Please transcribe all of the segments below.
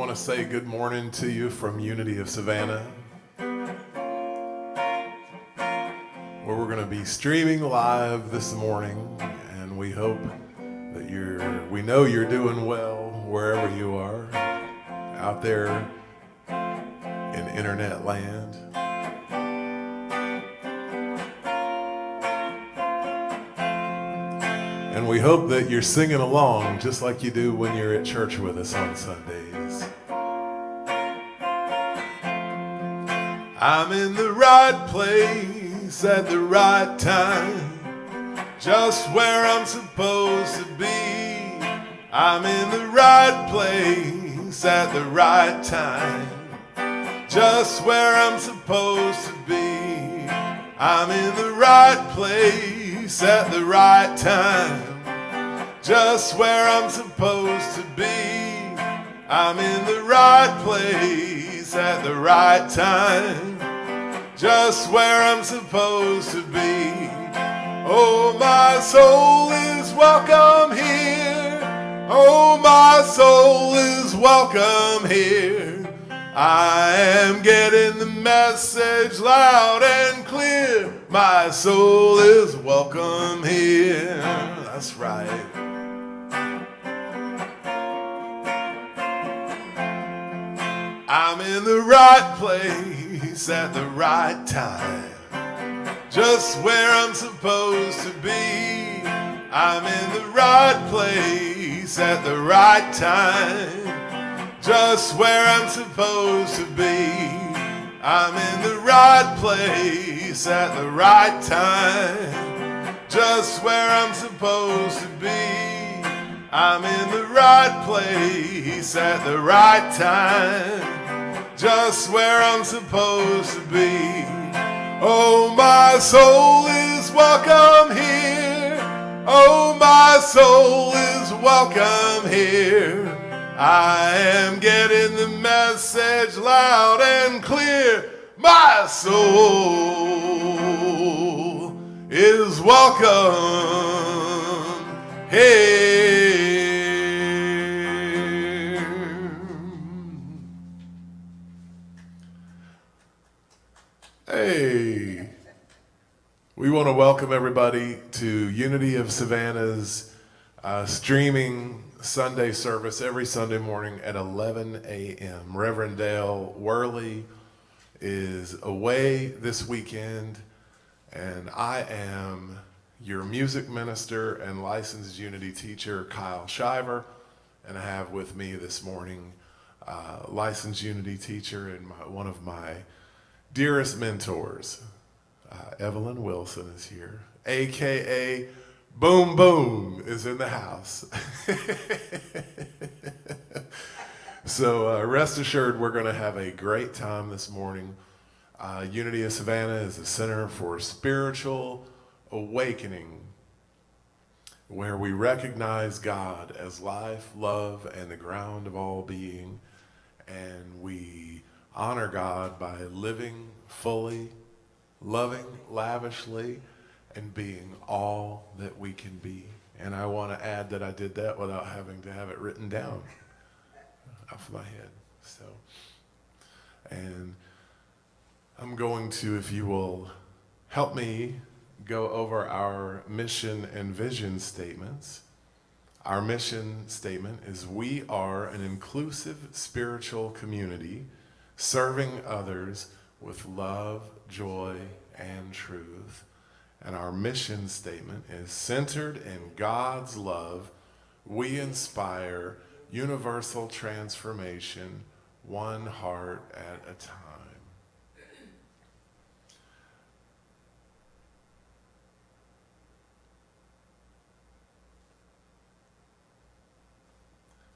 want to say good morning to you from Unity of Savannah, where we're going to be streaming live this morning, and we hope that we know you're doing well wherever you are out there in internet land. And we hope that you're singing along just like you do when you're at church with us on Sundays. I'm in the right place at the right time, just where I'm supposed to be. I'm in the right place at the right time, just where I'm supposed to be. I'm in the right place at the right time, just where I'm supposed to be. I'm in the right place at the right time, just where I'm supposed to be. Oh, my soul is welcome here. Oh, my soul is welcome here. I am getting the message loud and clear. My soul is welcome here. That's right. I'm in the right place at the right time, just where I'm supposed to be. I'm in the right place at the right time, just where I'm supposed to be. I'm in the right place at the right time, just where I'm supposed to be. I'm in the right place at the right time, just where I'm supposed to be. Oh, my soul is welcome here. Oh, my soul is welcome here. I am getting the message loud and clear. My soul is welcome here. Hey, we want to welcome everybody to Unity of Savannah's streaming Sunday service every Sunday morning at 11 a.m. Reverend Dale Worley is away this weekend, and I am your music minister and licensed Unity teacher, Kyle Shiver, and I have with me this morning licensed Unity teacher and one of my dearest mentors, Evelyn Wilson is here, a.k.a. Boom Boom is in the house. So rest assured we're going to have a great time this morning. Unity of Savannah is a center for spiritual awakening, where we recognize God as life, love, and the ground of all being, and we honor God by living fully, loving lavishly, and being all that we can be. And I want to add that I did that without having to have it written down off my head. So, and I'm going to, if you will help me go over our mission and vision statements. Our mission statement is: we are an inclusive spiritual community serving others with love, joy, and truth. And our mission statement is: centered in God's love, we inspire universal transformation, one heart at a time.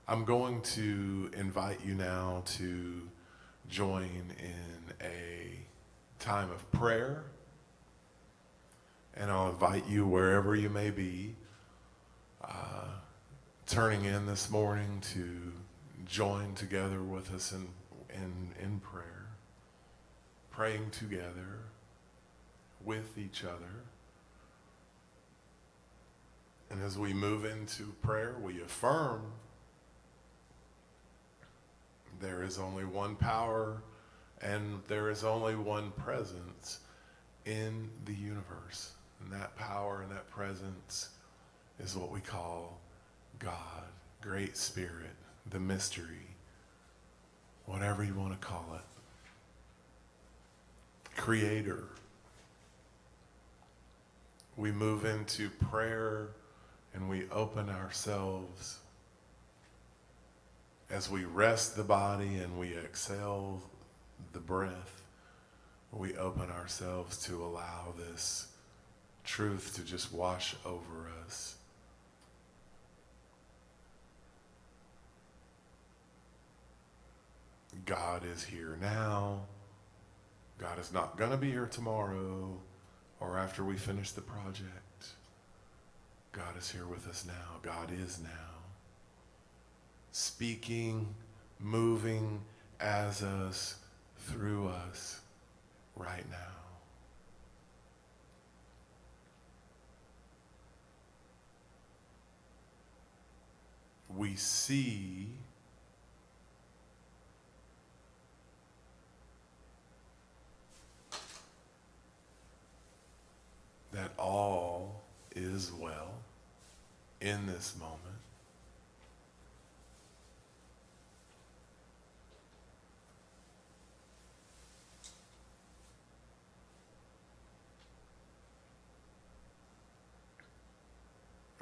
I'm going to invite you now to join in a time of prayer, and I'll invite you wherever you may be turning in this morning to join together with us in prayer, praying together with each other. And as we move into prayer, we affirm there is only one power and there is only one presence in the universe. And that power and that presence is what we call God, Great Spirit, the mystery, whatever you want to call it. Creator. We move into prayer and we open ourselves as we rest the body and we exhale the breath. We open ourselves to allow this truth to just wash over us. God is here now. God is not going to be here tomorrow or after we finish the project. God is here with us now. God is now. Speaking, moving as us, through us, right now. We see that all is well in this moment.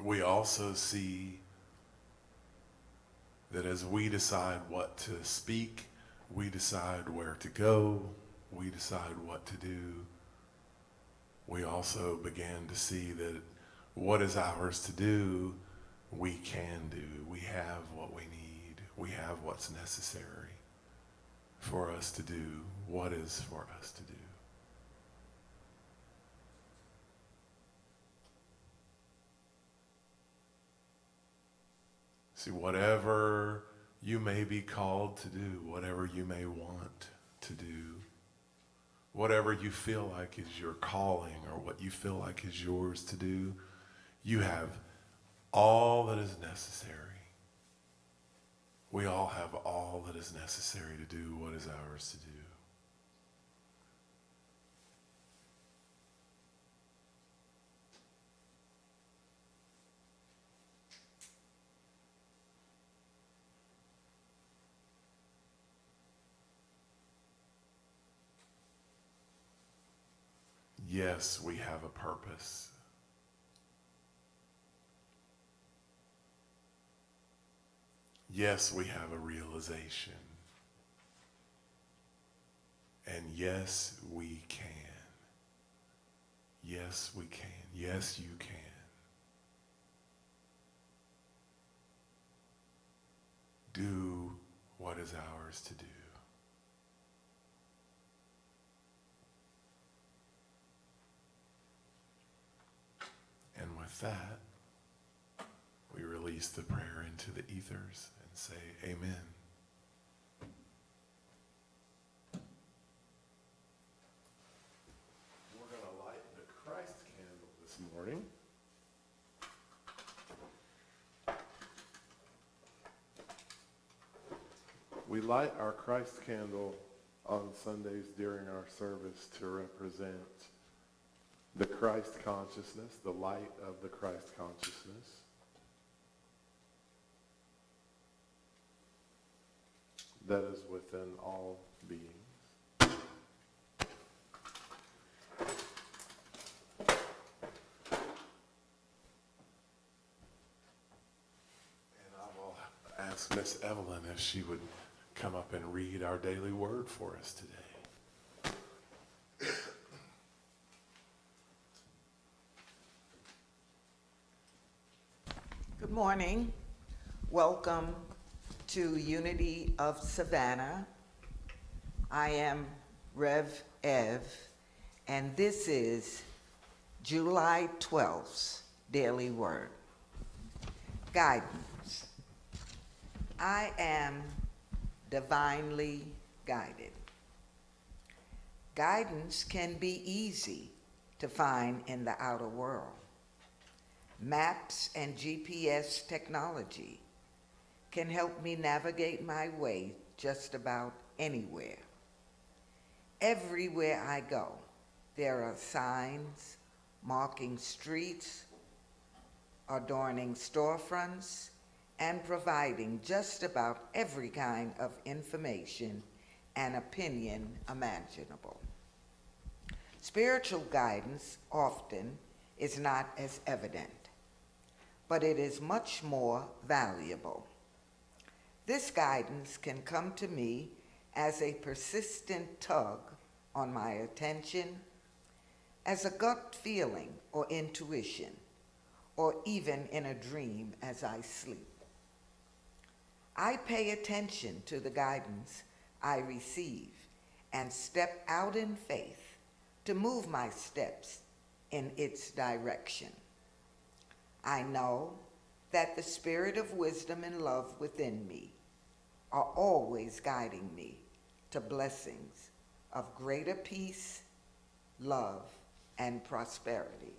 We also see that as we decide what to speak, we decide where to go, we decide what to do, we also begin to see that what is ours to do, we can do. We have what we need. We have what's necessary for us to do what is for us to do. See, whatever you may be called to do, whatever you may want to do, whatever you feel like is your calling or what you feel like is yours to do, you have all that is necessary. We all have all that is necessary to do what is ours to do. Yes, we have a purpose. Yes, we have a realization. And yes, we can. Yes, we can. Yes, you can. Do what is ours to do. And with that, we release the prayer into the ethers and say amen. We're going to light the Christ candle this morning. We light our Christ candle on Sundays during our service to represent the Christ consciousness, the light of the Christ consciousness. That is within all beings. And I will ask Miss Evelyn if she would come up and read our daily word for us today. Good morning. Welcome to Unity of Savannah. I am Rev Ev, and this is July 12th's Daily Word. Guidance. I am divinely guided. Guidance can be easy to find in the outer world. Maps and GPS technology can help me navigate my way just about anywhere. Everywhere I go, there are signs marking streets, adorning storefronts, and providing just about every kind of information and opinion imaginable. Spiritual guidance often is not as evident, but it is much more valuable. This guidance can come to me as a persistent tug on my attention, as a gut feeling or intuition, or even in a dream as I sleep. I pay attention to the guidance I receive and step out in faith to move my steps in its direction. I know that the spirit of wisdom and love within me are always guiding me to blessings of greater peace, love, and prosperity.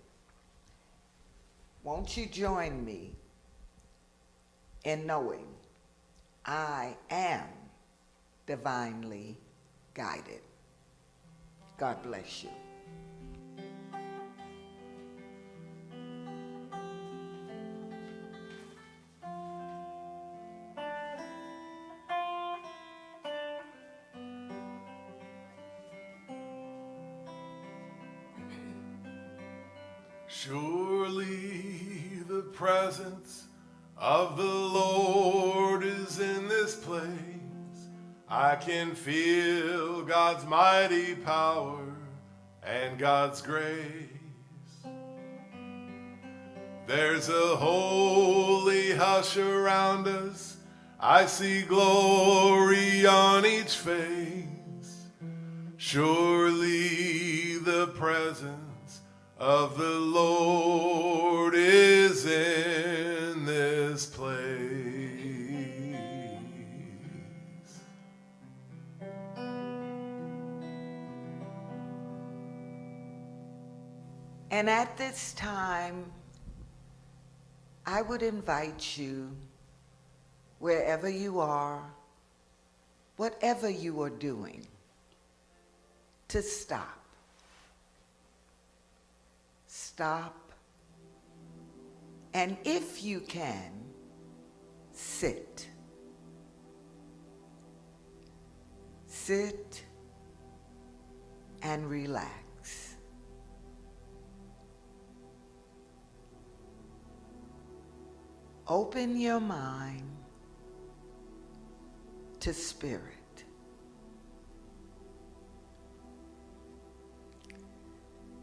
Won't you join me in knowing I am divinely guided? God bless you. Surely the presence of the Lord is in this place. I can feel God's mighty power and God's grace. There's a holy hush around us. I see glory on each face. Surely the presence of the Lord is in this place. And at this time, I would invite you, wherever you are, whatever you are doing, to stop. Stop, and if you can, sit. Sit and relax. Open your mind to spirit.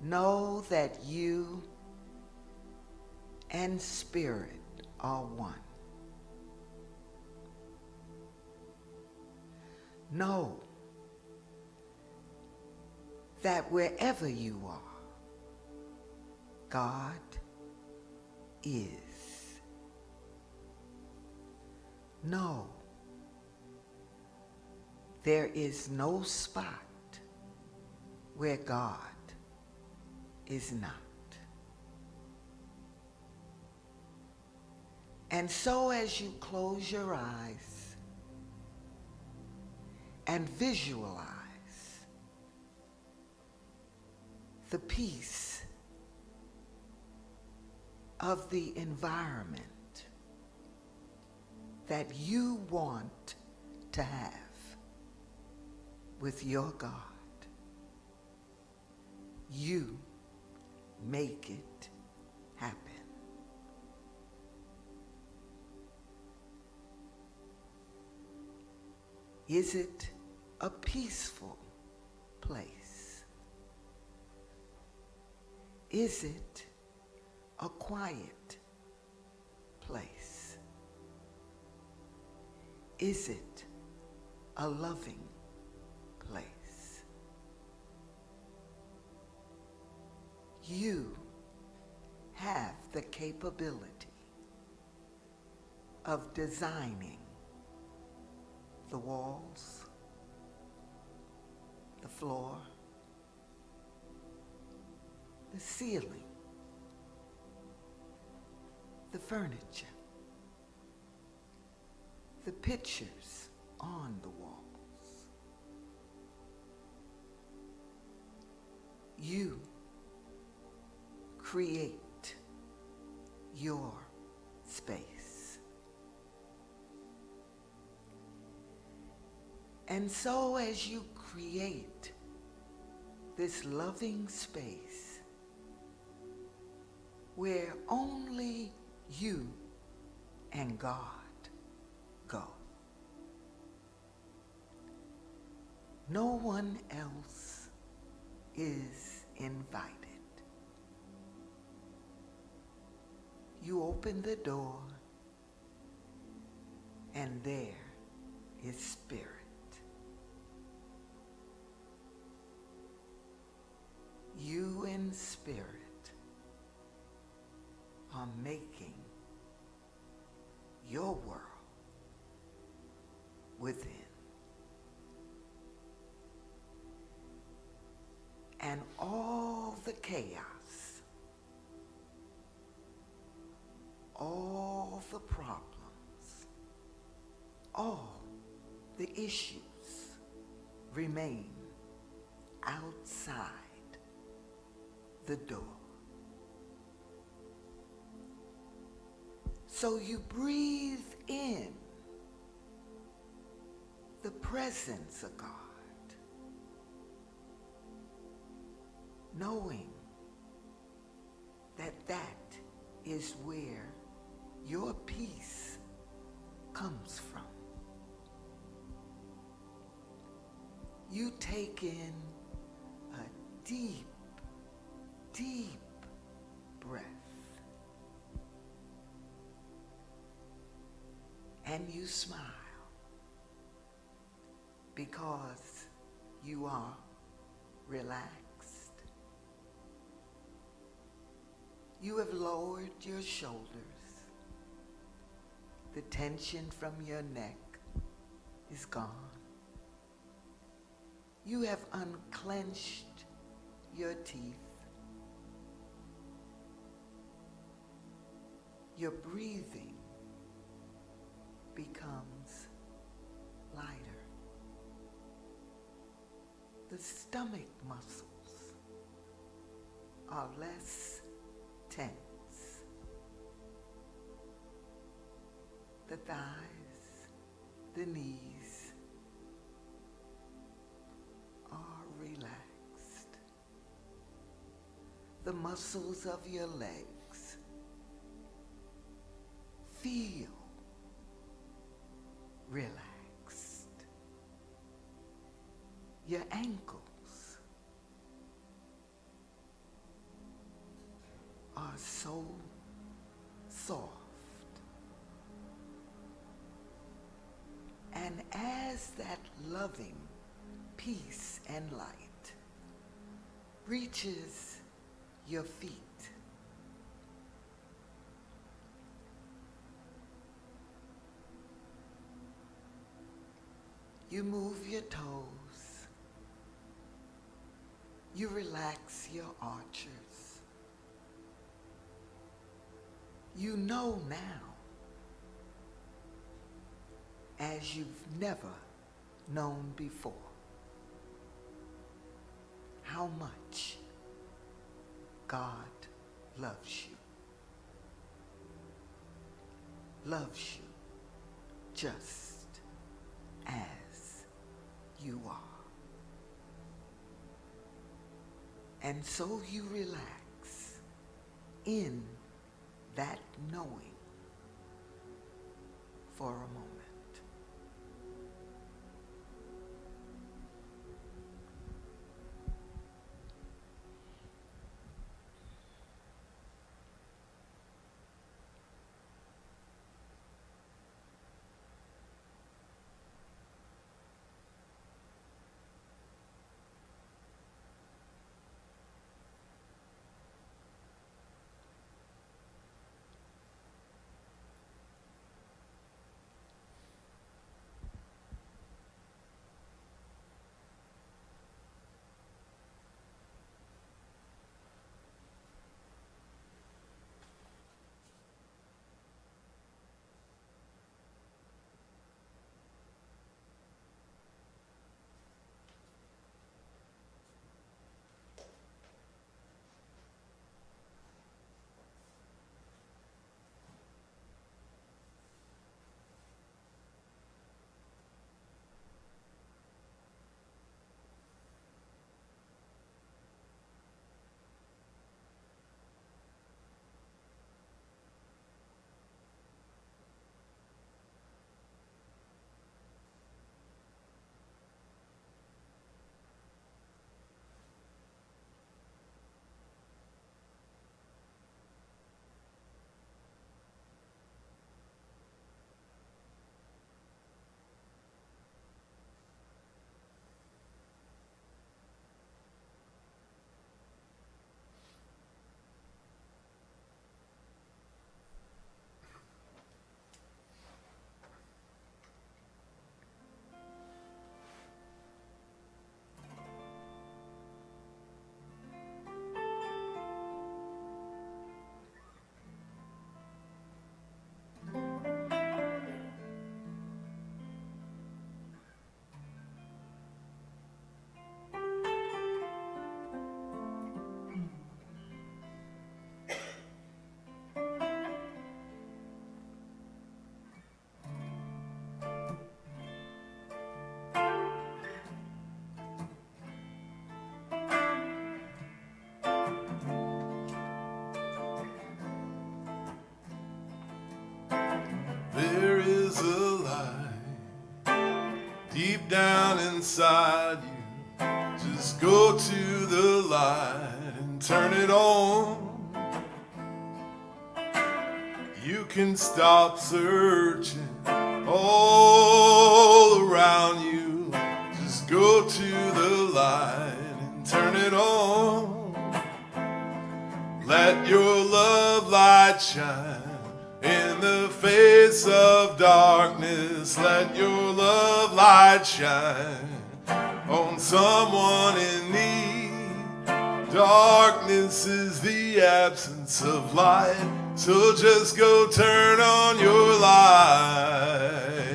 Know that you and spirit are one. Know that wherever you are, God is. Know there is no spot where God is not. And so as you close your eyes and visualize the peace of the environment that you want to have with your God, you make it happen. Is it a peaceful place? Is it a quiet place? Is it a loving place? You have the capability of designing the walls, the floor, the ceiling, the furniture, the pictures on the walls. You create your space. And so as you create this loving space where only you and God go, no one else is invited. You open the door, and there is spirit. You in spirit are making your world within. And all the chaos, all the problems, all the issues remain outside the door. So you breathe in the presence of God, knowing that that is where your peace comes from. You take in a deep, deep breath, and you smile because you are relaxed. You have lowered your shoulders. The tension from your neck is gone. You have unclenched your teeth. Your breathing becomes lighter. The stomach muscles are less tense. The thighs, the knees are relaxed. The muscles of your legs feel relaxed. Your ankles are so soft. And as that loving peace and light reaches your feet, you move your toes, you relax your arches. You know now, as you've never known before, how much God loves you. Loves you just as you are. And so you relax in that knowing for a moment. a light deep down inside you. Just go to the light and turn it on. You can stop searching all around you. Just go to the light and turn it on. Let your love light shine in the face of darkness. Let your love light shine on someone in need. Darkness is the absence of light, so just go turn on your light.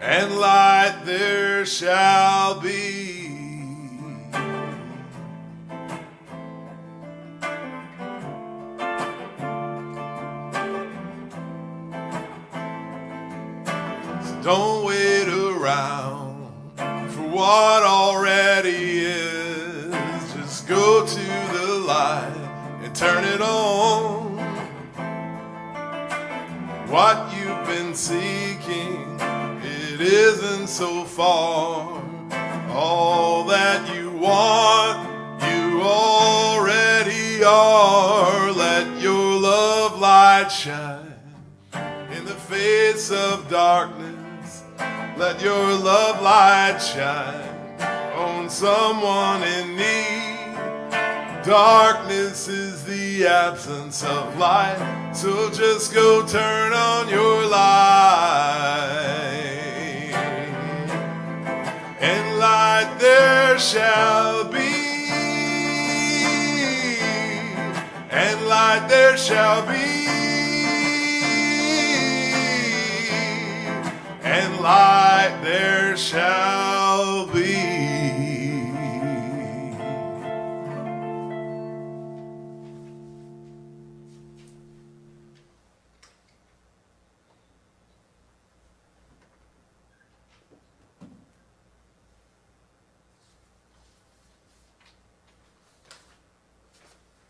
And light there shall be. Don't wait around for what already is. Just go to the light and turn it on. What you've been seeking, it isn't so far. All that you want, you already are. Let your love light shine in the face of darkness. Let your love light shine on someone in need. Darkness is the absence of light, so just go turn on your light. And light there shall be. And light there shall be. And light there shall be.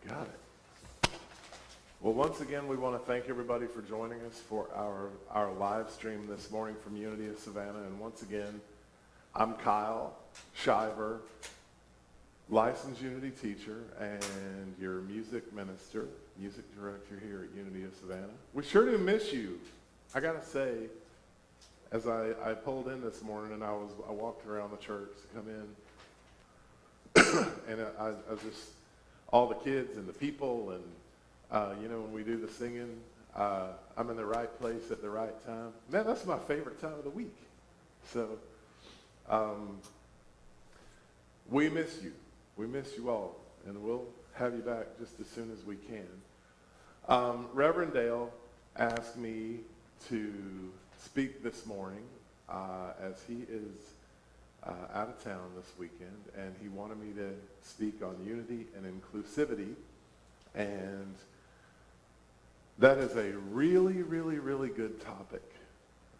Got it. Well, once again, we want to thank everybody for joining us for our live stream this morning from Unity of Savannah. And once again, I'm Kyle Shiver, licensed Unity teacher and your music minister, music director here at Unity of Savannah. We sure do miss you. I got to say, as I pulled in this morning and I walked around the church to come in, and I just, all the kids and the people and when we do the singing, I'm in the right place at the right time. Man, that's my favorite time of the week. So, we miss you. We miss you all. And we'll have you back just as soon as we can. Reverend Dale asked me to speak this morning as he is out of town this weekend. And he wanted me to speak on unity and inclusivity. And that is a really, really, really good topic,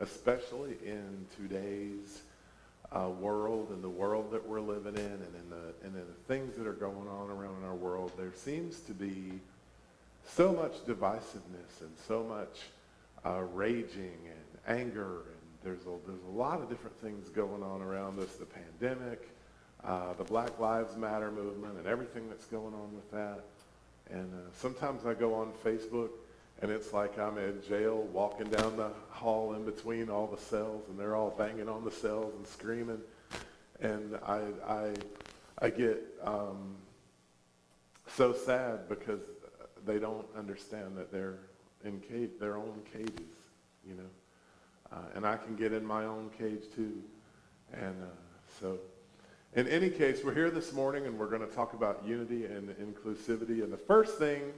especially in today's world and the world that we're living in and in the things that are going on around in our world. There seems to be so much divisiveness and so much raging and anger, and there's a lot of different things going on around us. The pandemic, the Black Lives Matter movement, and everything that's going on with that. And sometimes I go on Facebook, and it's like I'm in jail walking down the hall in between all the cells, and they're all banging on the cells and screaming. And I get so sad because they don't understand that they're in their own cages, and I can get in my own cage too. And so in any case, we're here this morning, and we're going to talk about unity and inclusivity. And the first thing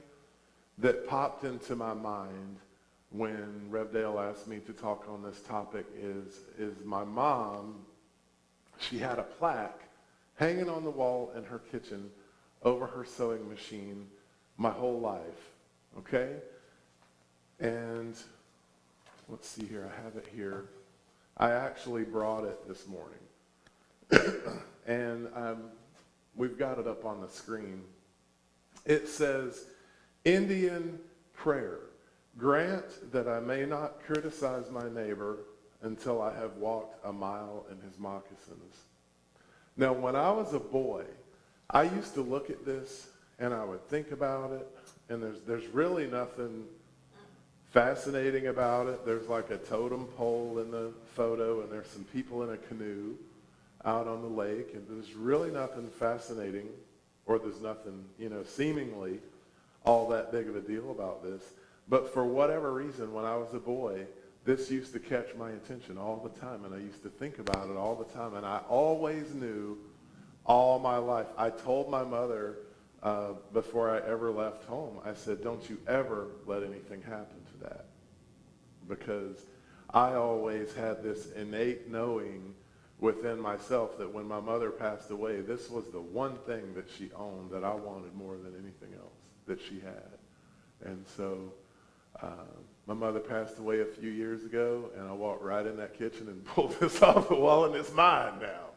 that popped into my mind when Rev Dale asked me to talk on this topic is my mom. She had a plaque hanging on the wall in her kitchen over her sewing machine my whole life, okay? And let's see here, I have it here. I actually brought it this morning. And we've got it up on the screen. It says, Indian prayer, Grant that I may not criticize my neighbor until I have walked a mile in his moccasins. Now, when I was a boy, I used to look at this and I would think about it, and there's really nothing fascinating about it. There's like a totem pole in the photo, and there's some people in a canoe out on the lake, and there's really nothing fascinating, or there's nothing, seemingly all that big of a deal about this. But for whatever reason, when I was a boy, this used to catch my attention all the time, and I used to think about it all the time, and I always knew all my life. I told my mother before I ever left home, I said, don't you ever let anything happen to that, because I always had this innate knowing within myself that when my mother passed away, this was the one thing that she owned that I wanted more than anything else that she had. And so my mother passed away a few years ago, and I walked right in that kitchen and pulled this off the wall, and it's mine now.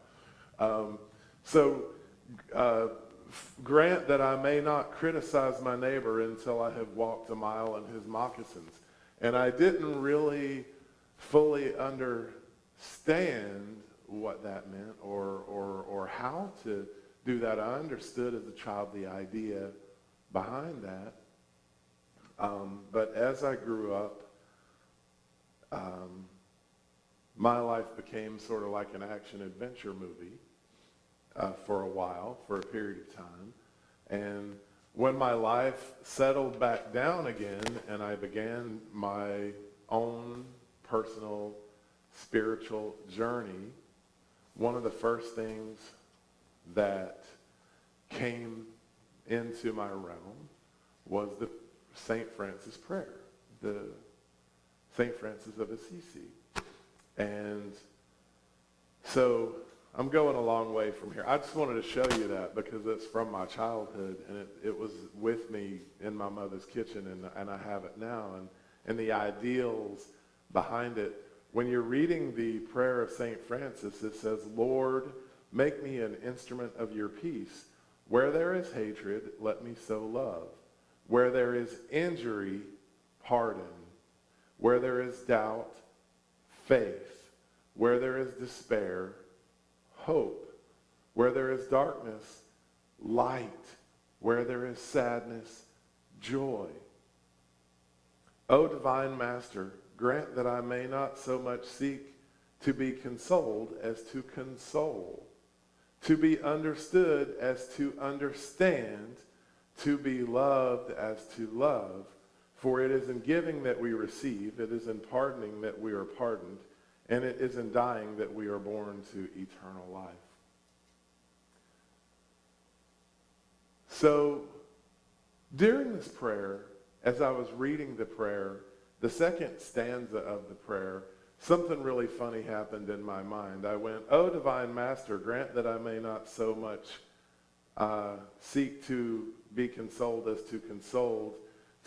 Grant that I may not criticize my neighbor until I have walked a mile in his moccasins. And I didn't really fully understand what that meant or how to do that. I understood as a child the idea behind that. But as I grew up, my life became sort of like an action-adventure movie for a while, for a period of time. And when my life settled back down again and I began my own personal spiritual journey, one of the first things that came into my realm was the St. Francis prayer, the St. Francis of Assisi. And so I'm going a long way from here. I just wanted to show you that because it's from my childhood, and it was with me in my mother's kitchen, and I have it now. And the ideals behind it, when you're reading the prayer of St. Francis, it says, Lord, make me an instrument of your peace. Where there is hatred, let me sow love. Where there is injury, pardon. Where there is doubt, faith. Where there is despair, hope. Where there is darkness, light. Where there is sadness, joy. O divine Master, grant that I may not so much seek to be consoled as to console, to be understood as to understand, to be loved as to love. For it is in giving that we receive, it is in pardoning that we are pardoned, and it is in dying that we are born to eternal life. So, during this prayer, as I was reading the prayer, the second stanza of the prayer, something really funny happened in my mind. I went, O divine Master, grant that I may not so much seek to be consoled as to consoled,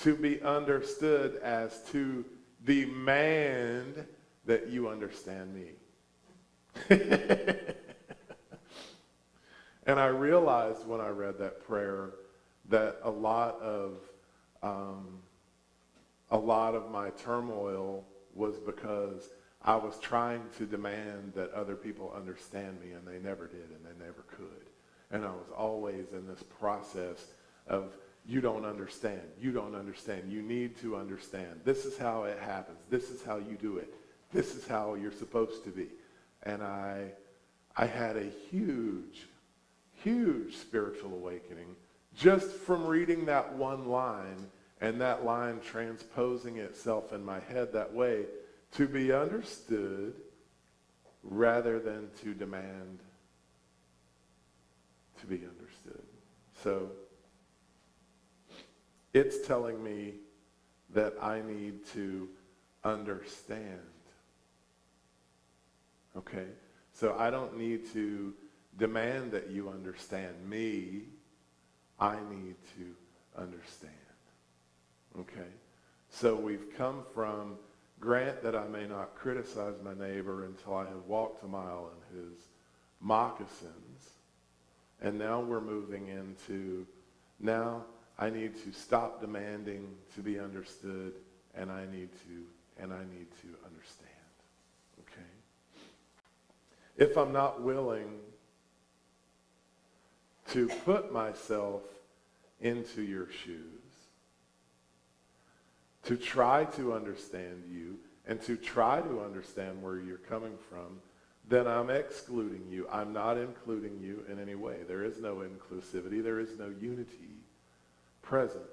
to be understood as to demand that you understand me. And I realized when I read that prayer that a lot of my turmoil was because I was trying to demand that other people understand me, and they never did, and they never could. And I was always in this process of, you don't understand, you don't understand, you need to understand. This is how it happens. This is how you do it. This is how you're supposed to be. And I had a huge, huge spiritual awakening just from reading that one line, and that line transposing itself in my head that way, to be understood rather than to demand to be understood. So it's telling me that I need to understand. Okay? So I don't need to demand that you understand me. I need to understand. Okay? So we've come from, grant that I may not criticize my neighbor until I have walked a mile in his moccasins. And now we're moving into, now I need to stop demanding to be understood and I need to understand. Okay? If I'm not willing to put myself into your shoes, to try to understand you, and to try to understand where you're coming from, then I'm excluding you. I'm not including you in any way. There is no inclusivity. There is no unity present.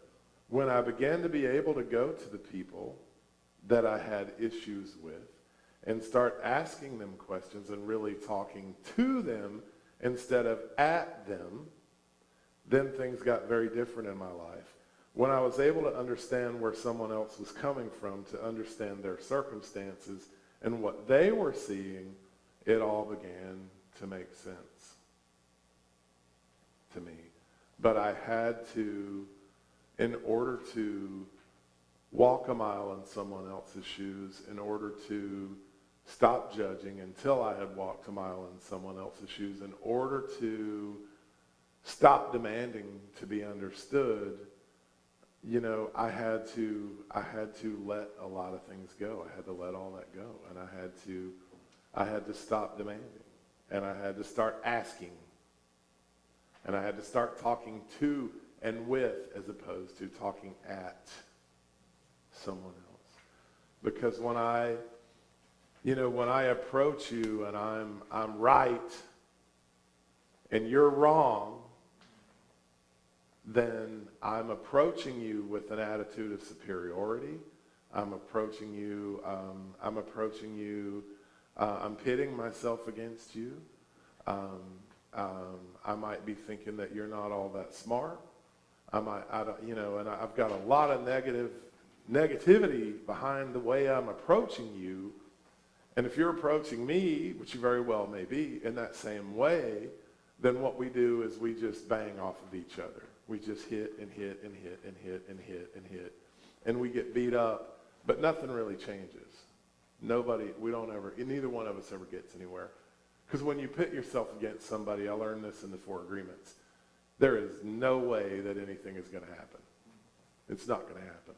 When I began to be able to go to the people that I had issues with and start asking them questions and really talking to them instead of at them, then things got very different in my life. When I was able to understand where someone else was coming from, to understand their circumstances and what they were seeing, it all began to make sense to me. But I had to, in order to walk a mile in someone else's shoes, in order to stop judging until I had walked a mile in someone else's shoes, in order to stop demanding to be understood, you know, I had to let a lot of things go. I had to let all that go, and I had to stop demanding, and I had to start asking, and I had to start talking to and with as opposed to talking at someone else. Because when I approach you and I'm right and you're wrong, then I'm approaching you with an attitude of superiority. I'm pitting myself against you. I might be thinking that you're not all that smart. And I've got a lot of negativity behind the way I'm approaching you. And if you're approaching me, which you very well may be, in that same way, then what we do is we just bang off of each other. We just hit and hit and hit and hit and hit and hit. And we get beat up, but nothing really changes. Neither one of us ever gets anywhere. Because when you pit yourself against somebody, I learned this in the 4 agreements, there is no way that anything is going to happen. It's not going to happen.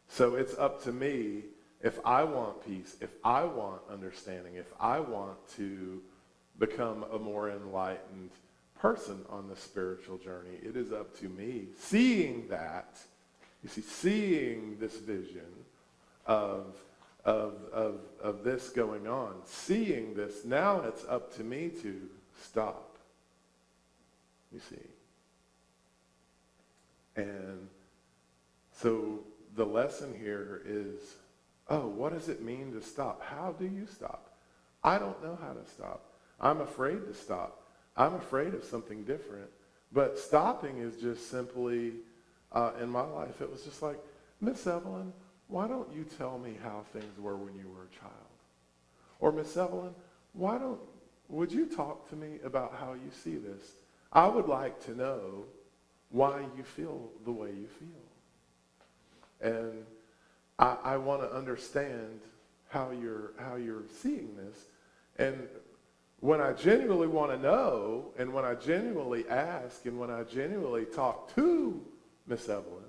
So it's up to me, if I want peace, if I want understanding, if I want to become a more enlightened person on the spiritual journey, it is up to me. Seeing this vision of this going on, seeing this, now it's up to me to stop. You see. And so the lesson here is, what does it mean to stop? How do you stop? I don't know how to stop. I'm afraid to stop. I'm afraid of something different. But stopping is just simply, in my life, it was just like, Miss Evelyn, why don't you tell me how things were when you were a child? Or Miss Evelyn, would you talk to me about how you see this? I would like to know why you feel the way you feel. And I want to understand how you're seeing this. And when I genuinely want to know, and when I genuinely ask, and when I genuinely talk to Miss Evelyn,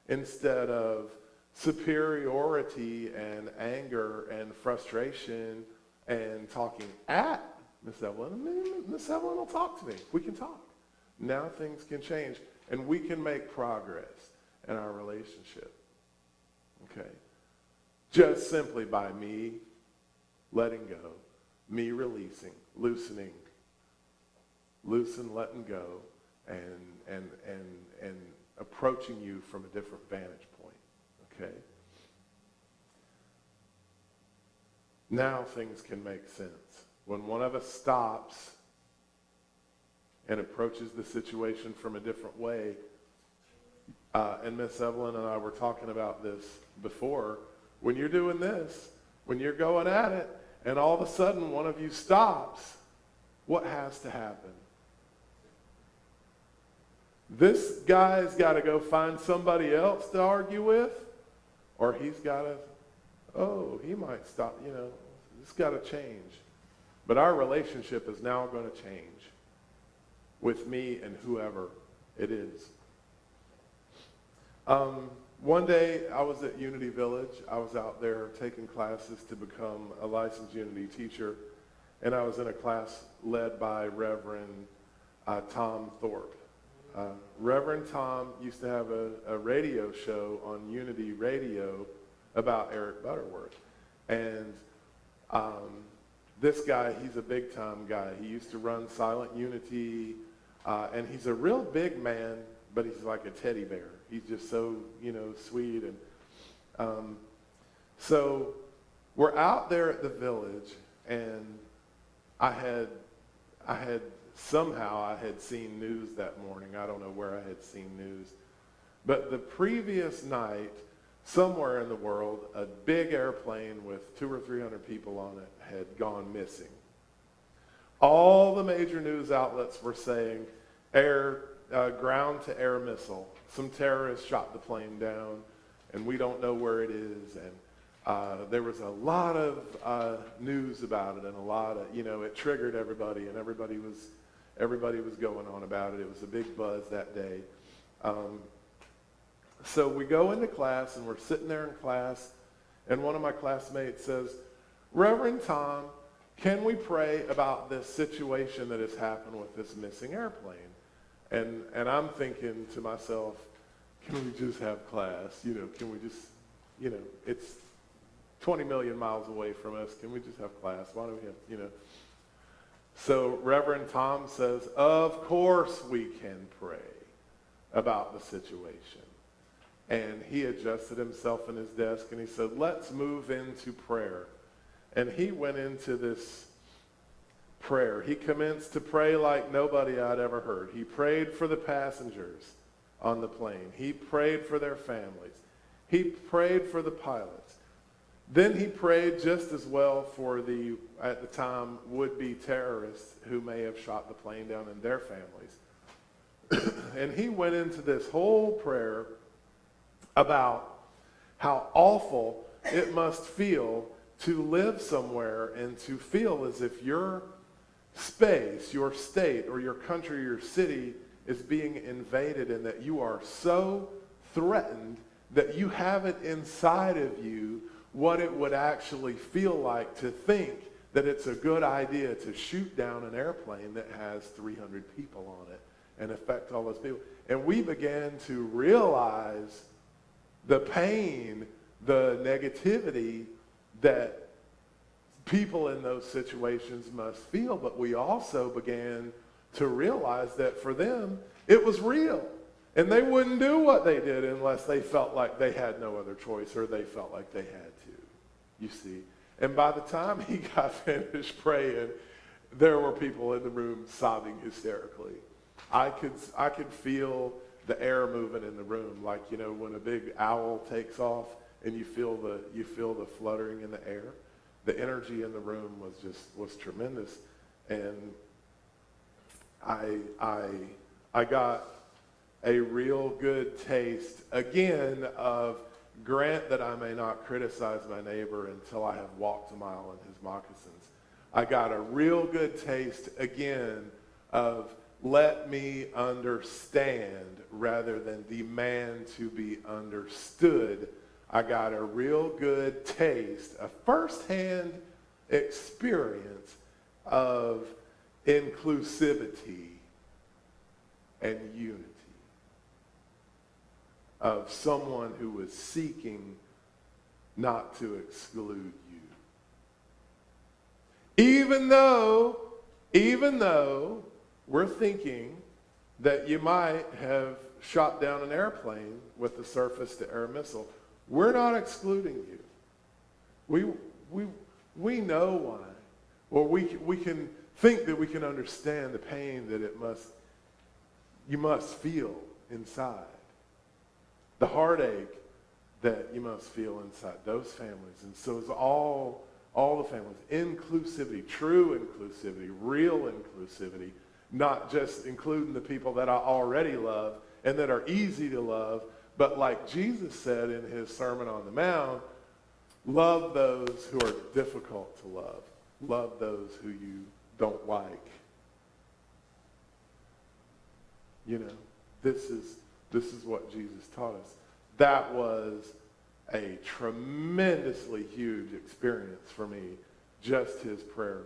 instead of superiority and anger and frustration and talking at Miss Evelyn, Miss Evelyn will talk to me. We can talk. Now things can change, and we can make progress in our relationship. Okay? Just simply by me letting go, me releasing, loosen, letting go, and approaching you from a different vantage point. Okay? Now things can make sense. When one of us stops and approaches the situation from a different way, and Miss Evelyn and I were talking about this before, when you're doing this, when you're going at it, and all of a sudden one of you stops, what has to happen? This guy's got to go find somebody else to argue with, or he's got to, he might stop, it's got to change. But our relationship is now going to change with me and whoever it is. one day I was at Unity Village. I was out there taking classes to become a licensed Unity teacher, and I was in a class led by Reverend Tom Thorpe. Reverend Tom used to have a radio show on Unity Radio about Eric Butterworth. And this guy, he's a big-time guy. He used to run Silent Unity, and he's a real big man, but he's like a teddy bear. He's just so, sweet. And so we're out there at the village, and I had seen news that morning. I don't know where I had seen news. But the previous night, somewhere in the world, a big airplane with 200 or 300 people on it had gone missing. All the major news outlets were saying ground-to-air missile. Some terrorists shot the plane down, and we don't know where it is. And there was a lot of news about it, and a lot of, it triggered everybody, and everybody was going on about it. It was a big buzz that day. So we go into class, and we're sitting there in class, and one of my classmates says, Reverend Tom, can we pray about this situation that has happened with this missing airplane? And I'm thinking to myself, can we just have class? Can we just, it's 20 million miles away from us. Can we just have class? Why don't we have, So Reverend Tom says, of course we can pray about the situation. And he adjusted himself in his desk, and he said, let's move into prayer. And he went into this prayer. He commenced to pray like nobody I'd ever heard. He prayed for the passengers on the plane. He prayed for their families. He prayed for the pilots. Then he prayed just as well for the, at the time, would-be terrorists who may have shot the plane down and their families. And he went into this whole prayer about how awful it must feel to live somewhere and to feel as if your space, your state, or your country, or your city is being invaded, and that you are so threatened that you have it inside of you what it would actually feel like to think that it's a good idea to shoot down an airplane that has 300 people on it and affect all those people. And we began to realize the pain, the negativity that people in those situations must feel, but we also began to realize that for them, it was real. And they wouldn't do what they did unless they felt like they had no other choice, or they felt like they had to, you see. And by the time he got finished praying, there were people in the room sobbing hysterically. I could feel the air moving in the room, like, when a big owl takes off and you feel the fluttering in the air. The energy in the room was tremendous. And I got a real good taste, again, of grant that I may not criticize my neighbor until I have walked a mile in his moccasins. I got a real good taste, again, of let me understand rather than demand to be understood. I got a real good taste, a firsthand experience of inclusivity and unity, of someone who was seeking not to exclude you. Even though we're thinking that you might have shot down an airplane with a surface-to-air missile, we're not excluding you. We know why. Or we can think that we can understand the pain that you must feel inside. The heartache that you must feel inside those families. And so it's all the families. Inclusivity, true inclusivity, real inclusivity, not just including the people that I already love and that are easy to love, but like Jesus said in his Sermon on the Mount, love those who are difficult to love. Love those who you don't like. This is what Jesus taught us. that was a tremendously huge experience for me, just his prayer.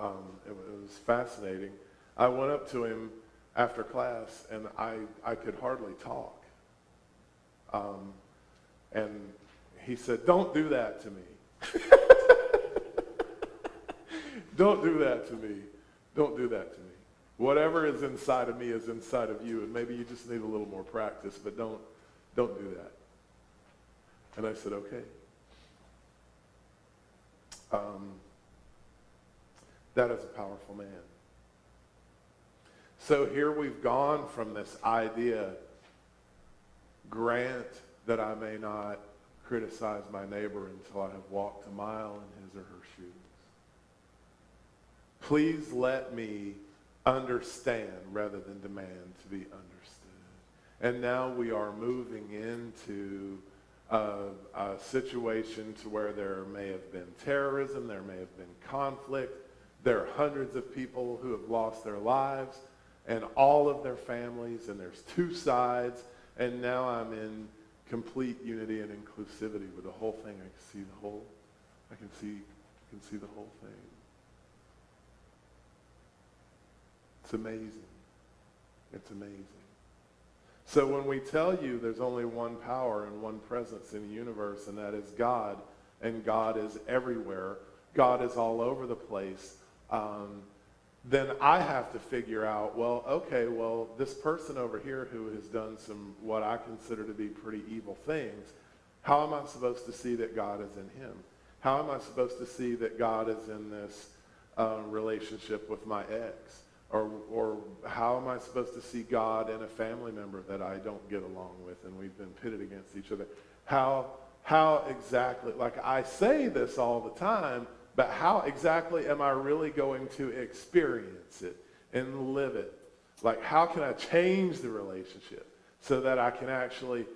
It was fascinating. I went up to him after class, and I could hardly talk. And he said, "Don't do that to me." Don't do that to me. Don't do that to me. Whatever is inside of me is inside of you, and maybe you just need a little more practice, but don't do that. And I said, okay. That is a powerful man. So here we've gone from this idea, grant that I may not criticize my neighbor until I have walked a mile in his or her shoes. Please let me understand rather than demand to be understood. And now we are moving into a situation to where there may have been terrorism, there may have been conflict, there are hundreds of people who have lost their lives and all of their families, and there's two sides, and now I'm in complete unity and inclusivity with the whole thing. I can see the whole thing. It's amazing. It's amazing. So when we tell you there's only one power and one presence in the universe, and that is God, and God is everywhere, God is all over the place, then I have to figure out, this person over here who has done some, what I consider to be pretty evil things, how am I supposed to see that God is in him? How am I supposed to see that God is in this relationship with my ex? Or how am I supposed to see God in a family member that I don't get along with and we've been pitted against each other? How exactly, like I say this all the time, but how exactly am I really going to experience it and live it? Like, how can I change the relationship so that I can actually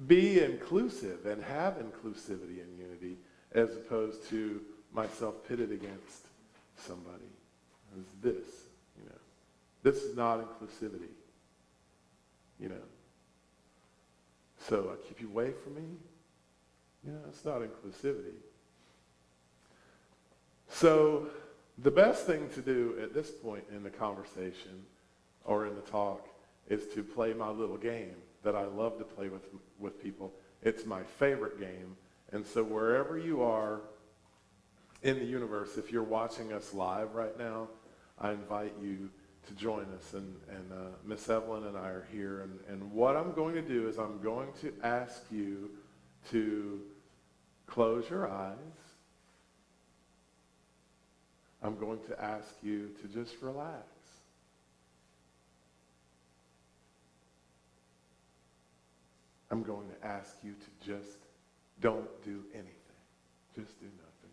be inclusive and have inclusivity and unity as opposed to myself pitted against somebody? This is not inclusivity, So I keep you away from me? It's not inclusivity. So the best thing to do at this point in the conversation or in the talk is to play my little game that I love to play with people. It's my favorite game. And so wherever you are in the universe, if you're watching us live right now, I invite you to join us. And Miss Evelyn and I are here. And what I'm going to do is I'm going to ask you to close your eyes. I'm going to ask you to just relax. I'm going to ask you to just don't do anything. Just do nothing.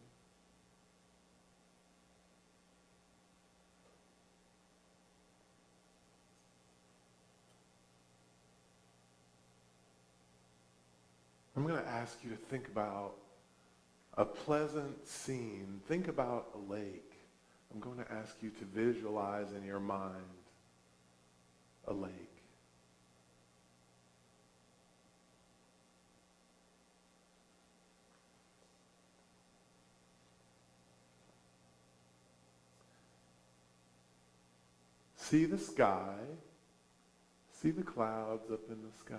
I'm going to ask you to think about a pleasant scene. Think about a lake. I'm going to ask you to visualize in your mind a lake. See the sky. See the clouds up in the sky.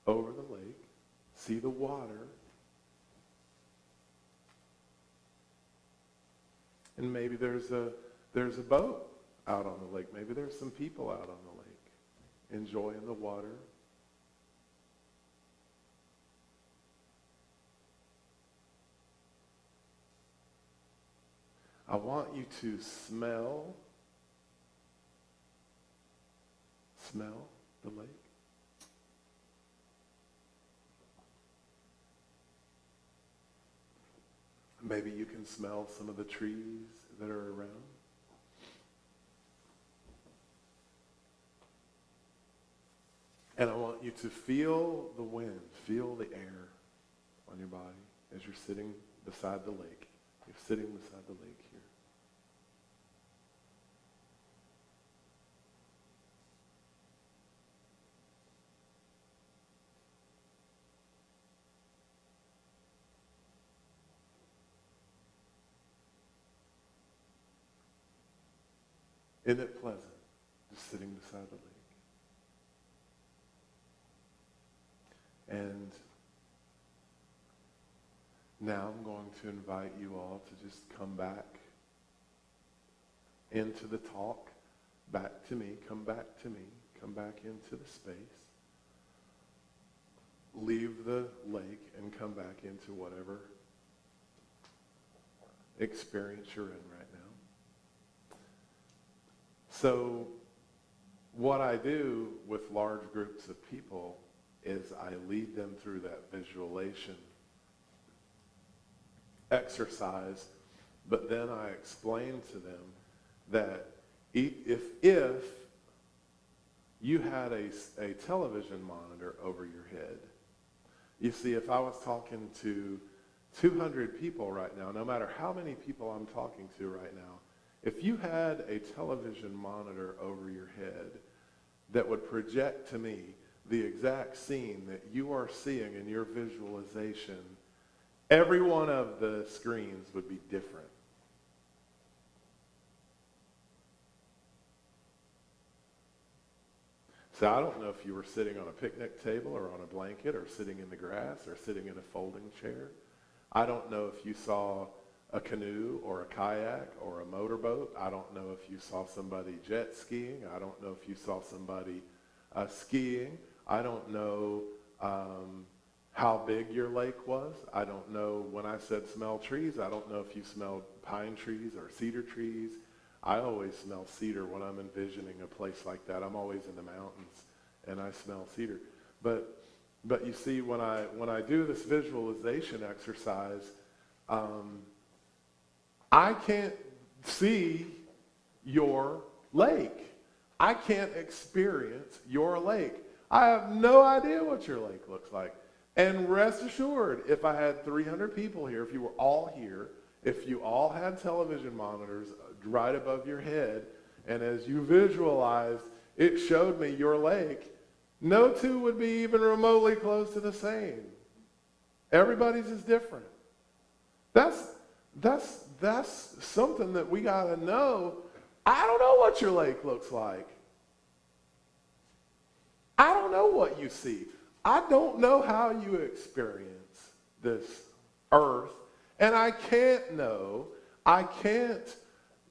Over the lake. See the water. And maybe there's a boat out on the lake. Maybe there's some people out on the lake enjoying the water. I want you to smell the lake. Maybe you can smell some of the trees that are around. And I want you to feel the wind, feel the air on your body as you're sitting beside the lake. You're sitting beside the lake here. Isn't it pleasant just sitting beside the lake? And now I'm going to invite you all to just come back into the talk, back to me, come back to me, come back into the space. Leave the lake and come back into whatever experience you're in right now. So what I do with large groups of people is I lead them through that visualization exercise, but then I explain to them that if you had a television monitor over your head, you see, if I was talking to 200 people right now, no matter how many people I'm talking to right now, if you had a television monitor over your head that would project to me the exact scene that you are seeing in your visualization, every one of the screens would be different. So I don't know if you were sitting on a picnic table or on a blanket or sitting in the grass or sitting in a folding chair. I don't know if you saw a canoe or a kayak or a motorboat. I don't know if you saw somebody jet skiing. I don't know if you saw somebody skiing. I don't know how big your lake was. I don't know, when I said smell trees, I don't know if you smelled pine trees or cedar trees. I always smell cedar when I'm envisioning a place like that. I'm always in the mountains and I smell cedar. But you see, when I do this visualization exercise, I can't see your lake. I can't experience your lake. I have no idea what your lake looks like. And rest assured, if I had 300 people here, if you were all here, if you all had television monitors right above your head, and as you visualized, it showed me your lake, no two would be even remotely close to the same. Everybody's is different. That's something that we got to know. I don't know what your lake looks like. I don't know what you see. I don't know how you experience this earth. And I can't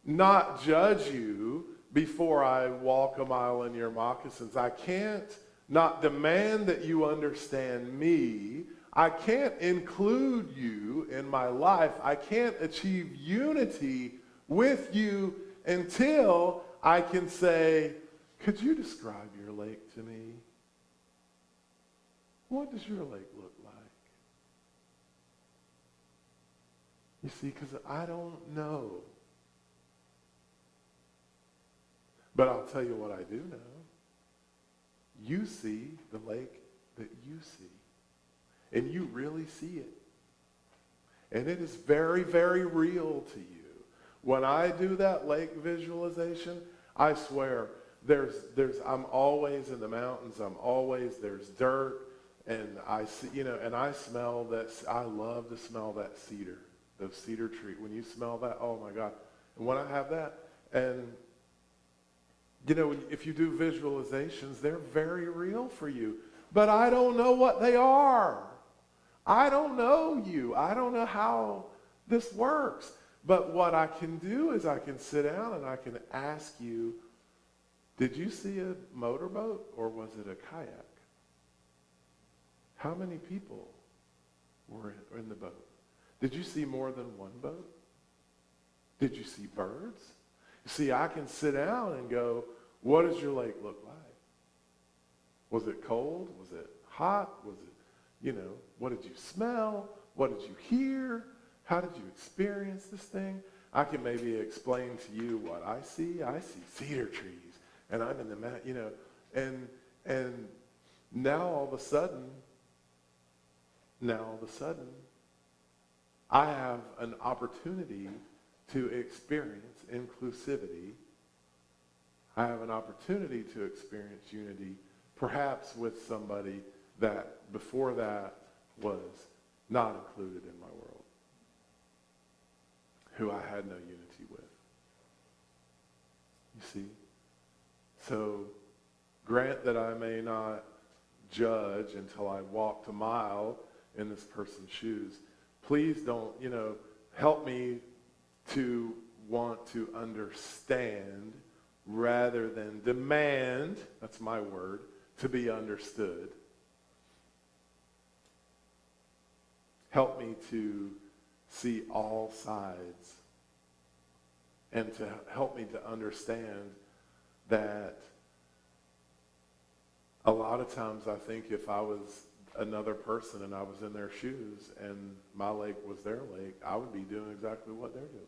not judge you before I walk a mile in your moccasins. I can't not demand that you understand me. I can't include you in my life. I can't achieve unity with you until I can say, could you describe your lake to me? What does your lake look like? You see, because I don't know. But I'll tell you what I do know. You see the lake that you see. And you really see it. And it is very, very real to you. When I do that lake visualization, I swear, I'm always in the mountains. There's dirt. And I see, and I smell that. I love to smell that cedar, those cedar trees. When you smell that, oh my God. And when I have that, and if you do visualizations, they're very real for you. But I don't know what they are. I don't know you. I don't know how this works. But what I can do is I can sit down and I can ask you, did you see a motorboat or was it a kayak? How many people were in the boat? Did you see more than one boat? Did you see birds? You see, I can sit down and go, what does your lake look like? Was it cold? Was it hot? Was it, what did you smell? What did you hear? How did you experience this thing? I can maybe explain to you what I see. I see cedar trees, and I'm in the and now all of a sudden, I have an opportunity to experience inclusivity. I have an opportunity to experience unity, perhaps with somebody that before that was not included in my world, who I had no unity with. You see? So grant that I may not judge until I walked a mile in this person's shoes. Please don't, help me to want to understand rather than demand, that's my word, to be understood. Help me to see all sides and to help me to understand that a lot of times I think if I was another person and I was in their shoes and my leg was their leg, I would be doing exactly what they're doing.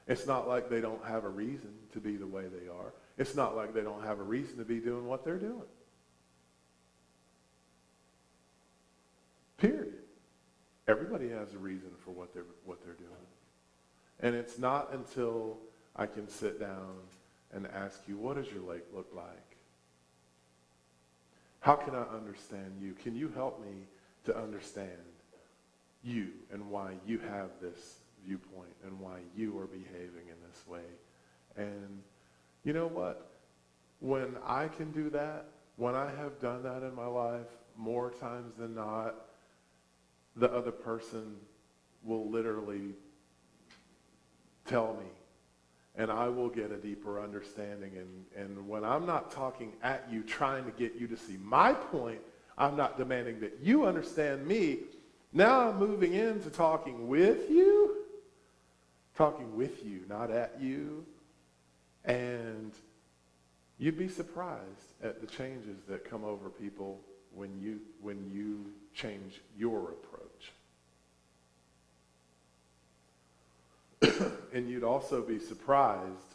It's not like they don't have a reason to be the way they are. It's not like they don't have a reason to be doing what they're doing. Period. Everybody has a reason for what they're doing. And it's not until I can sit down and ask you, what does your leg look like? How can I understand you? Can you help me to understand you and why you have this viewpoint and why you are behaving in this way? And you know what? When I can do that, when I have done that in my life, more times than not, the other person will literally tell me, and I will get a deeper understanding. And when I'm not talking at you, trying to get you to see my point, I'm not demanding that you understand me. Now I'm moving into talking with you, not at you. And you'd be surprised at the changes that come over people when you change your approach. And you'd also be surprised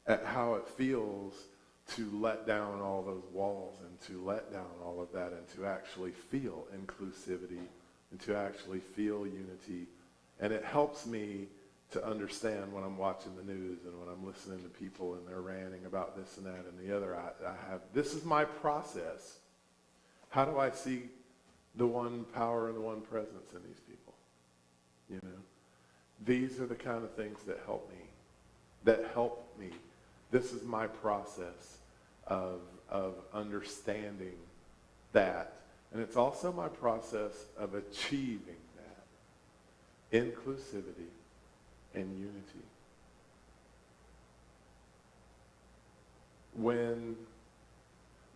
at how it feels to let down all those walls and to let down all of that and to actually feel inclusivity and to actually feel unity. And it helps me to understand when I'm watching the news and when I'm listening to people and they're ranting about this and that and the other. This is my process. How do I see the one power and the one presence in these people? These are the kind of things that help me. This is my process of understanding that. And it's also my process of achieving that. Inclusivity and unity.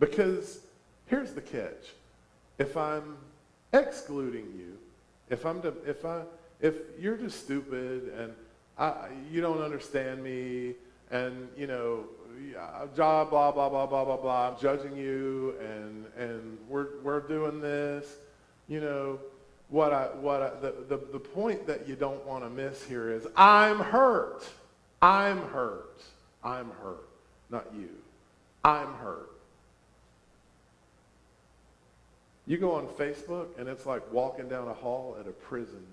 Because here's the catch. If I'm excluding you, if you're just stupid and you don't understand me and blah blah blah blah blah blah blah, I'm judging you and we're doing this, the point that you don't want to miss here is I'm hurt, not you. I'm hurt. You go on Facebook and it's like walking down a hall at a prison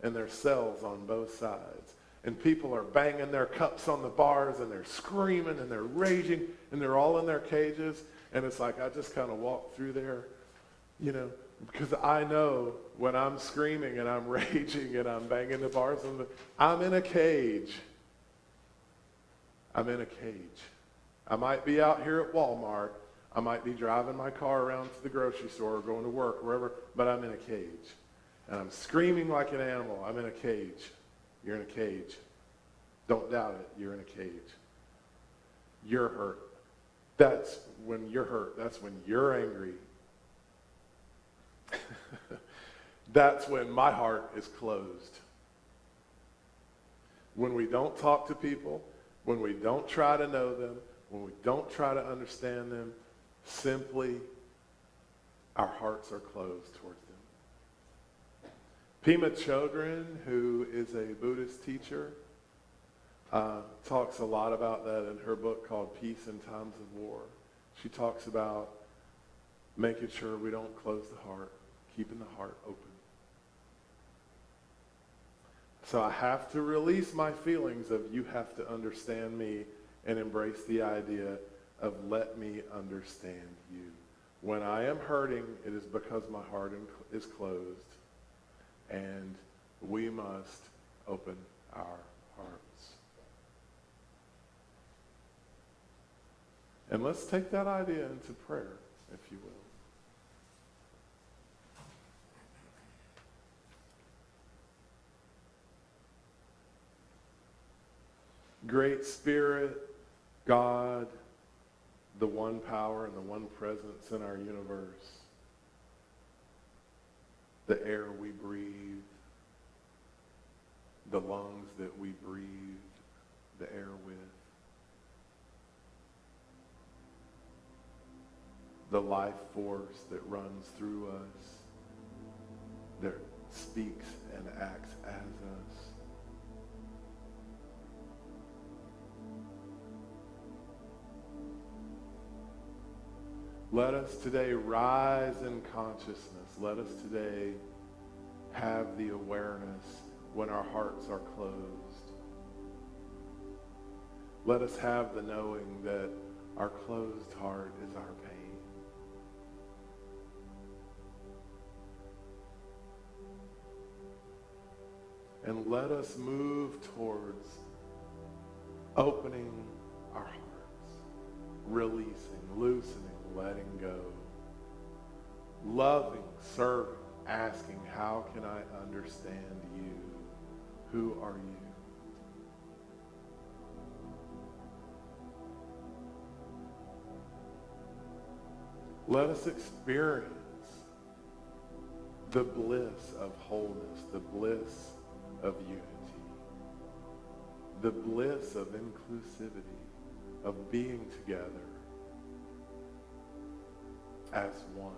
and there's cells on both sides. And people are banging their cups on the bars and they're screaming and they're raging and they're all in their cages. And it's like, I just kind of walk through there, because I know when I'm screaming and I'm raging and I'm banging the bars, I'm in a cage. I'm in a cage. I might be out here at Walmart. I might be driving my car around to the grocery store or going to work, wherever, but I'm in a cage. And I'm screaming like an animal. I'm in a cage. You're in a cage. Don't doubt it. You're in a cage. You're hurt. That's when you're hurt. That's when you're angry. That's when my heart is closed. When we don't talk to people, when we don't try to know them, when we don't try to understand them, simply our hearts are closed towards them. Pema Chodron, who is a Buddhist teacher, talks a lot about that in her book called Peace in Times of War. She talks about making sure we don't close the heart, keeping the heart open. So I have to release my feelings of you have to understand me and embrace the idea of let me understand you. When I am hurting, it is because my heart is closed, and we must open our hearts. And let's take that idea into prayer, if you will. Great Spirit, God, the one power and the one presence in our universe, the air we breathe, the lungs that we breathe the air with, the life force that runs through us, that speaks and acts as us. Let us today rise in consciousness. Let us today have the awareness when our hearts are closed. Let us have the knowing that our closed heart is our pain. And let us move towards opening our hearts, releasing, loosening, letting go, loving, serving, asking, how can I understand you? Who are you? Let us experience the bliss of wholeness, the bliss of unity, the bliss of inclusivity, of being together as one.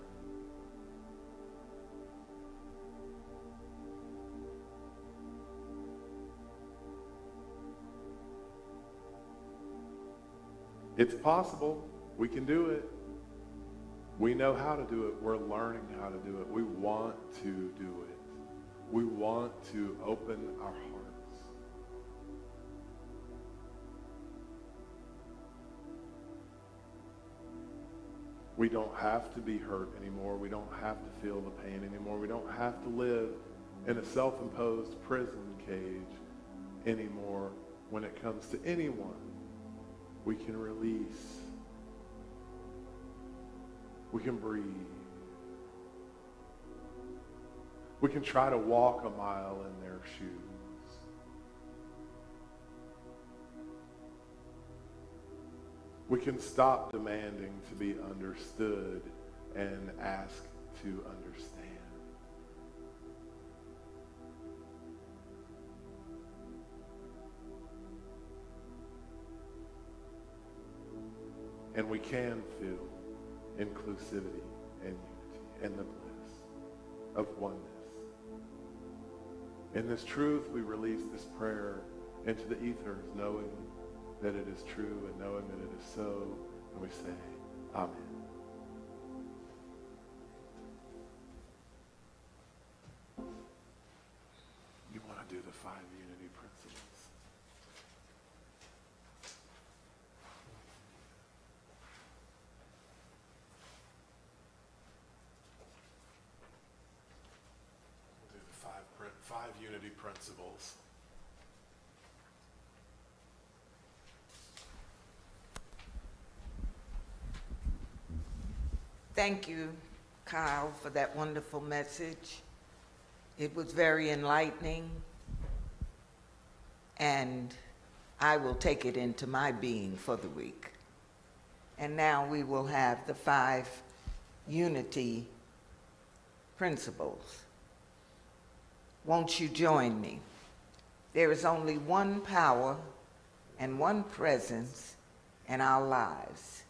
It's possible. We can do it. We know how to do it. We're learning how to do it. We want to do it. We want to open our hearts. We don't have to be hurt anymore. We don't have to feel the pain anymore. We don't have to live in a self-imposed prison cage anymore when it comes to anyone. We can release. We can breathe. We can try to walk a mile in their shoes. We can stop demanding to be understood and ask to understand. And we can feel inclusivity and unity and the bliss of oneness. In this truth, we release this prayer into the ethers, knowing that it is true and knowing that it is so, and we say, Amen. You want to do the 5 unity principles. We'll do the five unity principles. Thank you, Kyle, for that wonderful message. It was very enlightening, and I will take it into my being for the week. And now we will have the 5 unity principles. Won't you join me? There is only one power and one presence in our lives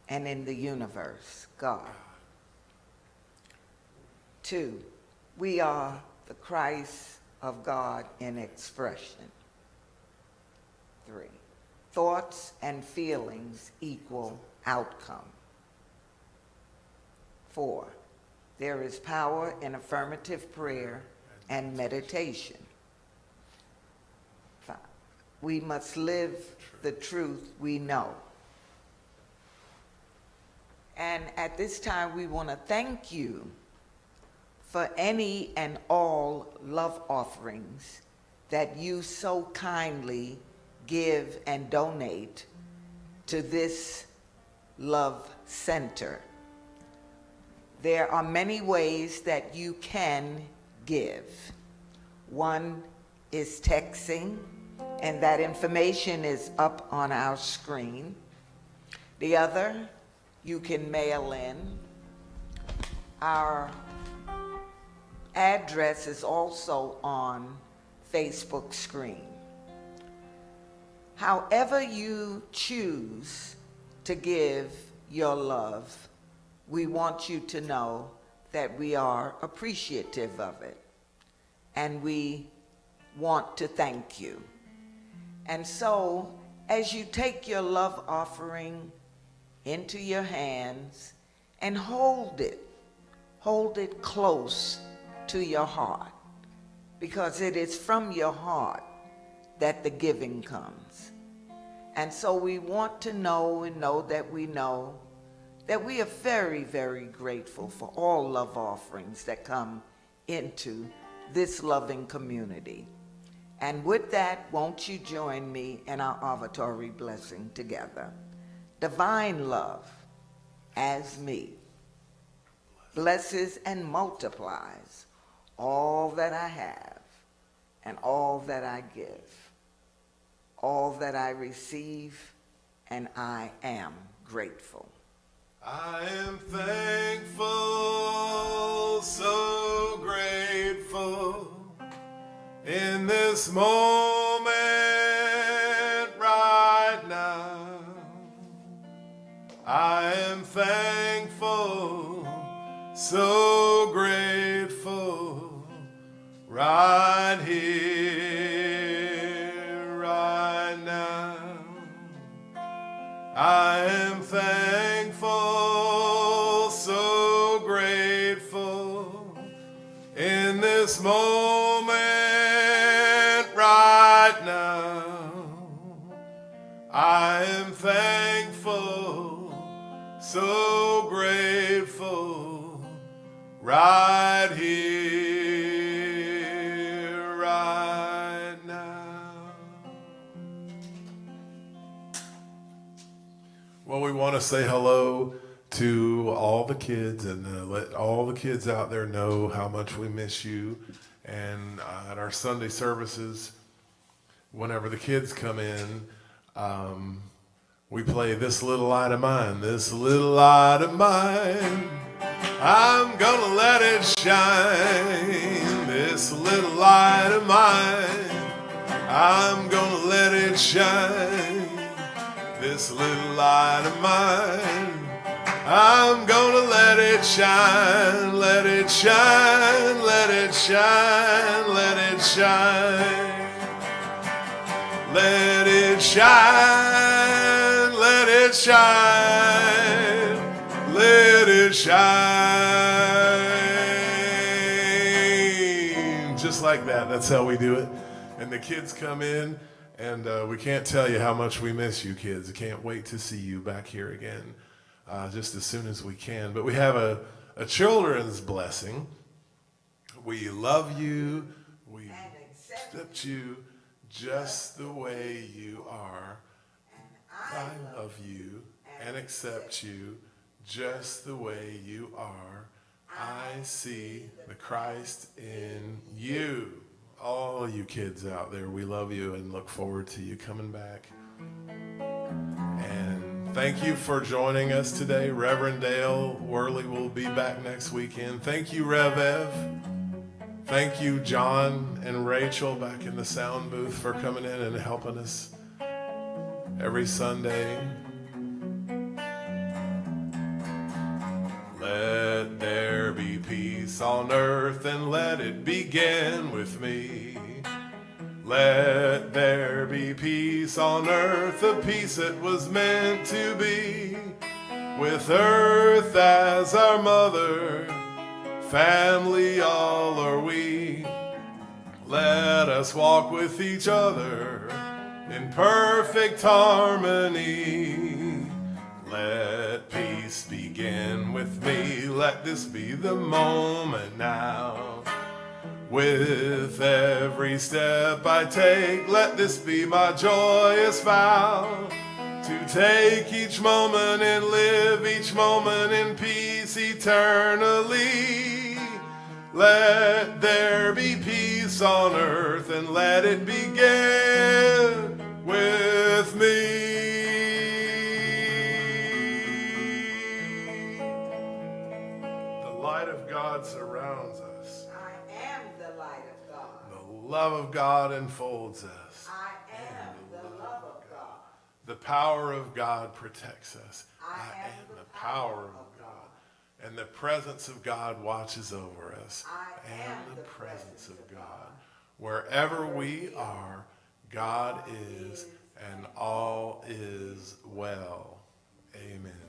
and in the universe, God. 2, we are the Christ of God in expression. 3, thoughts and feelings equal outcome. 4, there is power in affirmative prayer and meditation. 5, we must live the truth we know. And at this time, we want to thank you for any and all love offerings that you so kindly give and donate to this Love Center. There are many ways that you can give. One is texting, and that information is up on our screen. The other, you can mail in. Our address is also on Facebook screen. However you choose to give your love, we want you to know that we are appreciative of it, and we want to thank you. And so, as you take your love offering into your hands and hold it close to your heart, because it is from your heart that the giving comes. And so we want to know and know that we are very, very grateful for all love offerings that come into this loving community. And with that, won't you join me in our offertory blessing together? Divine love, as me, blesses and multiplies all that I have and all that I give, all that I receive, and I am grateful. I am thankful, so grateful in this moment right now. I am thankful, so grateful right here, right now. I am thankful, so grateful in this moment right now. I am thankful, so grateful right here, right now. Well, we want to say hello to all the kids and let all the kids out there know how much we miss you. And at our Sunday services, whenever the kids come in, we play This Little Light of Mine. This little light of mine, I'm gonna let it shine. This little light of mine, I'm gonna let it shine. This little light of mine, I'm gonna let it shine, let it shine, let it shine, let it shine. Let it shine, let it shine, let it shine. Just like that, that's how we do it. And the kids come in, and we can't tell you how much we miss you kids. I can't wait to see you back here again. Just as soon as we can. But we have a children's blessing. We love you. We accept you just the way you are. I love you and accept you just the way you are. I see the Christ in you. All you kids out there, we love you and look forward to you coming back. And thank you for joining us today. Reverend Dale Worley will be back next weekend. Thank you, Rev Ev. Thank you, John and Rachel back in the sound booth for coming in and helping us every Sunday. Let there be peace on earth and let it begin with me. Let there be peace on earth, the peace that was meant to be. With earth as our mother, family all are we. Let us walk with each other in perfect harmony. Let peace begin with me. Let this be the moment now. With every step I take, let this be my joyous vow. to take each moment and live each moment in peace eternally. Let there be peace on earth and let it begin with me. The light of God surrounds us. I am the light of God. The love of God enfolds us. I am the love of God. The power of God protects us. I am the power of God. And the presence of God watches over us. I am the presence of God. Wherever we are, God is, and all is well. Amen.